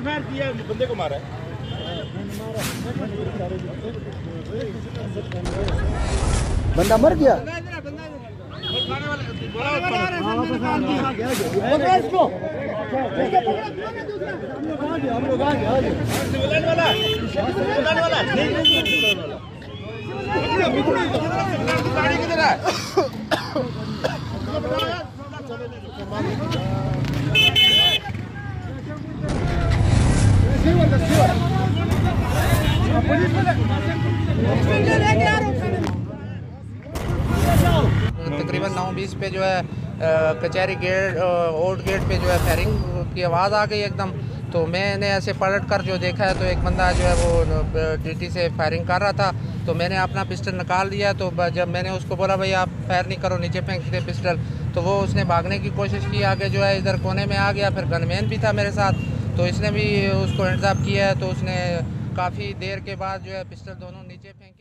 Fire किया, बंदे को मारा है। बंदा मर गया। गाड़ी किधर है? तकरीबन 9:20 पे जो है कचहरी गेट ओल्ड गेट पे जो है फायरिंग की आवाज़ आ गई एकदम। तो मैंने ऐसे पलट कर जो देखा है तो एक बंदा जो है वो टीटी से फायरिंग कर रहा था। तो मैंने अपना पिस्टल निकाल लिया। तो जब मैंने उसको बोला भाई आप फायर नहीं करो, नीचे फेंक दे पिस्टल, तो वो उसने भागने की कोशिश की। आगे जो है इधर कोने में आ गया। फिर गनमैन भी था मेरे साथ, तो इसने भी उसको इंतज़ाम किया है। तो उसने काफ़ी देर के बाद जो है पिस्टल दोनों नीचे फेंके।